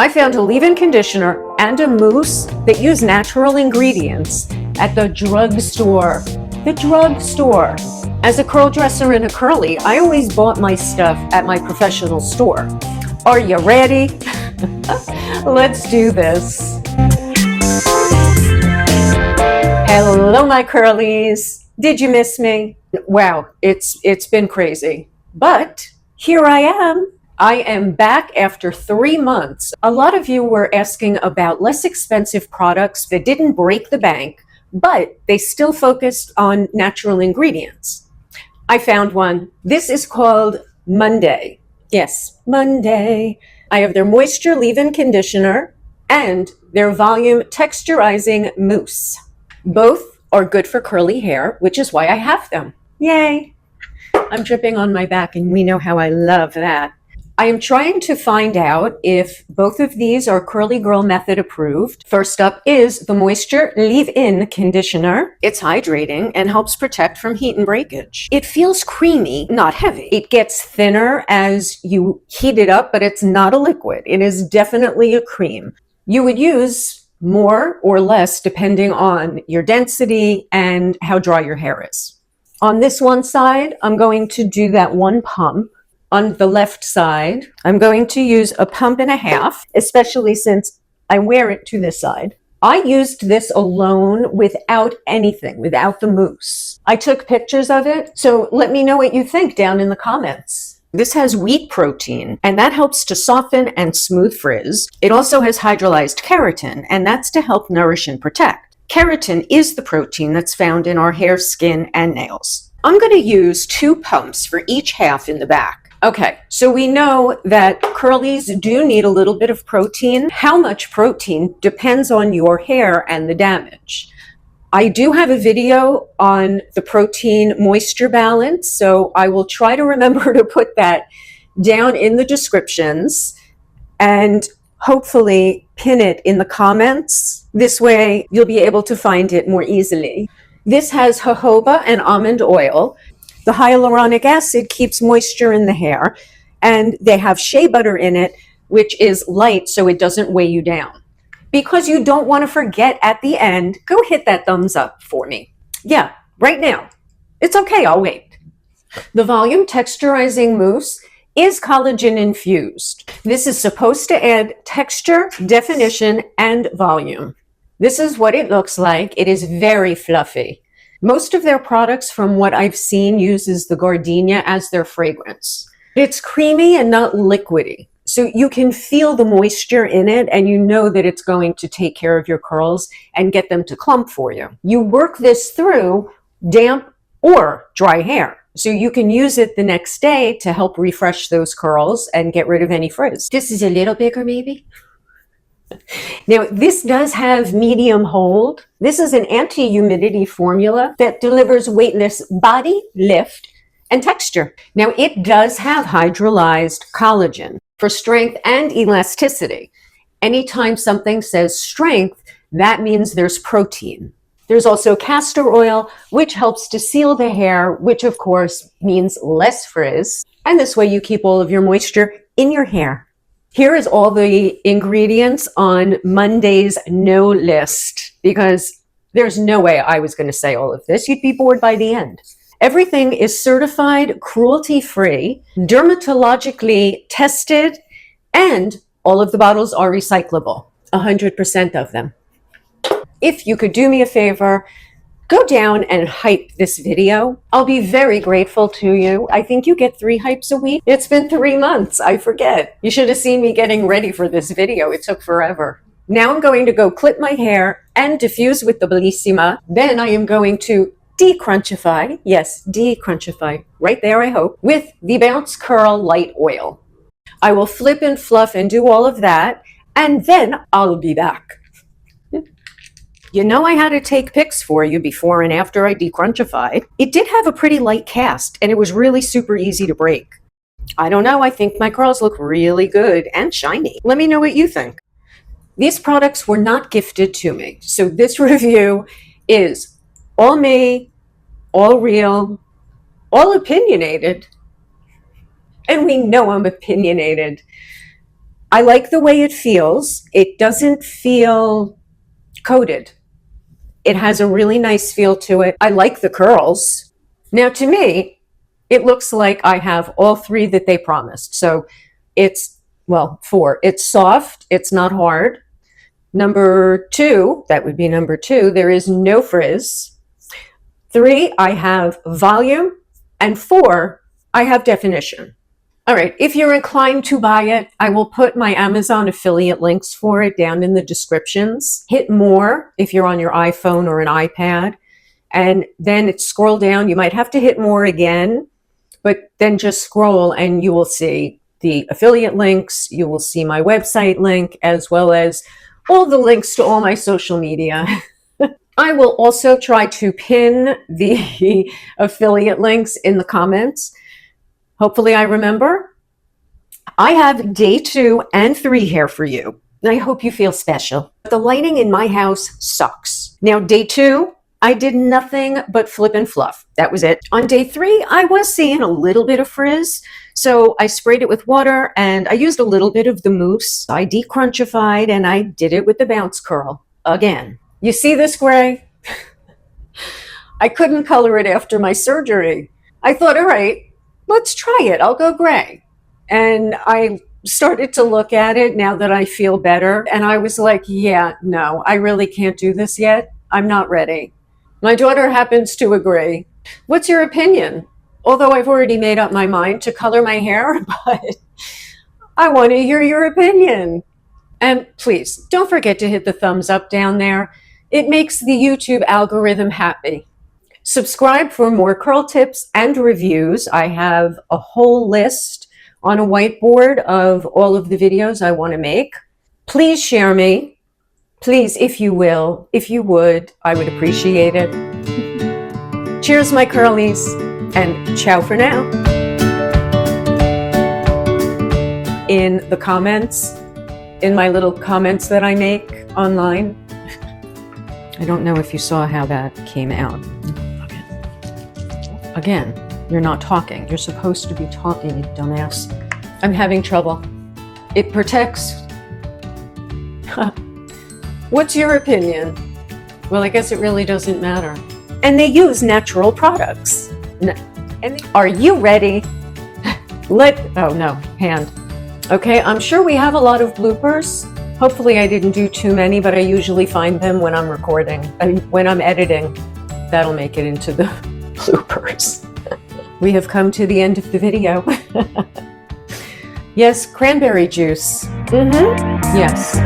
I found a leave-in conditioner and a mousse that use natural ingredients at the drugstore. The drugstore. As a curl dresser and a curly, I always bought my stuff at my professional store. Are you ready? Let's do this. Hello, my curlies. Did you miss me? Wow, it's been crazy. But here I am. I am back after 3 months. A lot of you were asking about less expensive products that didn't break the bank, but they still focused on natural ingredients. I found one. This is called Monday. Yes, Monday. I have their moisture leave-in conditioner and their volume texturizing mousse. Both are good for curly hair, which is why I have them. Yay! I'm dripping on my back, and we know how I love that. I am trying to find out if both of these are Curly Girl Method approved. First up is the Moisture Leave-In Conditioner. It's hydrating and helps protect from heat and breakage. It feels creamy, not heavy. It gets thinner as you heat it up, but it's not a liquid. It is definitely a cream. You would use more or less depending on your density and how dry your hair is. On this one side, I'm going to do that one pump. On the left side, I'm going to use a pump and a half, especially since I wear it to this side. I used this alone without anything, without the mousse. I took pictures of it, so let me know what you think down in the comments. This has wheat protein, and that helps to soften and smooth frizz. It also has hydrolyzed keratin, and that's to help nourish and protect. Keratin is the protein that's found in our hair, skin, and nails. I'm going to use 2 pumps for each half in the back. Okay, so we know that curlies do need a little bit of protein. How much protein depends on your hair and the damage. I do have a video on the protein moisture balance, so I will try to remember to put that down in the descriptions and hopefully pin it in the comments. This way you'll be able to find it more easily. This has jojoba and almond oil. The hyaluronic acid keeps moisture in the hair, and they have shea butter in it, which is light so it doesn't weigh you down. Because you don't want to forget at the end, go hit that thumbs up for me. Yeah, right now. It's okay, I'll wait. The volume texturizing mousse is collagen infused. This is supposed to add texture, definition, and volume. This is what it looks like. It is very fluffy. Most of their products, from what I've seen, uses the gardenia as their fragrance. It's creamy and not liquidy, so you can feel the moisture in it, and you know that it's going to take care of your curls and get them to clump for you. You work this through damp or dry hair, so you can use it the next day to help refresh those curls and get rid of any frizz. This is a little bigger, maybe? Now, this does have medium hold. This is an anti-humidity formula that delivers weightless body, lift, and texture. Now, it does have hydrolyzed collagen for strength and elasticity. Anytime something says strength, that means there's protein. There's also castor oil, which helps to seal the hair, which of course means less frizz. And this way you keep all of your moisture in your hair. Here is all the ingredients on Monday's no list, because there's no way I was going to say all of this. You'd be bored by the end. Everything is certified cruelty-free, dermatologically tested, and all of the bottles are recyclable, 100% of them. If you could do me a favor, go down and hype this video. I'll be very grateful to you. I think you get 3 hypes a week. It's been 3 months. I forget. You should have seen me getting ready for this video. It took forever. Now I'm going to go clip my hair and diffuse with the Bellissima. Then I am going to DeCrunchify. Yes, DeCrunchify. Right there, I hope. With the Bounce Curl Light Oil. I will flip and fluff and do all of that. And then I'll be back. You know, I had to take pics for you before and after I decrunchified. It did have a pretty light cast, and it was really super easy to break. I don't know, I think my curls look really good and shiny. Let me know what you think. These products were not gifted to me, so this review is all me, all real, all opinionated. And we know I'm opinionated. I like the way it feels. It doesn't feel coated. It has a really nice feel to it. I like the curls. Now, to me, it looks like I have all three that they promised. So it's, well, four. It's soft. It's not hard. Number two, that would be number two, there is no frizz. Three, I have volume. And four, I have definition. All right, if you're inclined to buy it, I will put my Amazon affiliate links for it down in the descriptions. Hit more if you're on your iPhone or an iPad, and then scroll down. You might have to hit more again, but then just scroll and you will see the affiliate links. You will see my website link, as well as all the links to all my social media. I will also try to pin the affiliate links in the comments. Hopefully I remember. I have day 2 and 3 hair for you. I hope you feel special. The lighting in my house sucks. Now, day 2, I did nothing but flip and fluff. That was it. On day 3, I was seeing a little bit of frizz. So I sprayed it with water and I used a little bit of the mousse. I DeCrunchified and I did it with the bounce curl again. You see this gray? I couldn't color it after my surgery. I thought, all right, let's try it. I'll go gray. And I started to look at it now that I feel better. And I was like, yeah, no, I really can't do this yet. I'm not ready. My daughter happens to agree. What's your opinion? Although I've already made up my mind to color my hair, but I want to hear your opinion. And please don't forget to hit the thumbs up down there. It makes the YouTube algorithm happy. Subscribe for more curl tips and reviews. I have a whole list on a whiteboard of all of the videos I want to make. Please share me. Please, if you will, if you would, I would appreciate it. Cheers, my curlies, and ciao for now. In the comments, in my little comments that I make online, I don't know if you saw how that came out. Again, you're not talking. You're supposed to be talking, you dumbass. I'm having trouble. It protects. What's your opinion? Well, I guess it really doesn't matter. And they use natural products. Are you ready? Oh no, hand. Okay, I'm sure we have a lot of bloopers. Hopefully I didn't do too many, but I usually find them when I'm recording. When I'm editing, that'll make it into the bloopers. We have come to the end of the video. Yes, cranberry juice. Yes.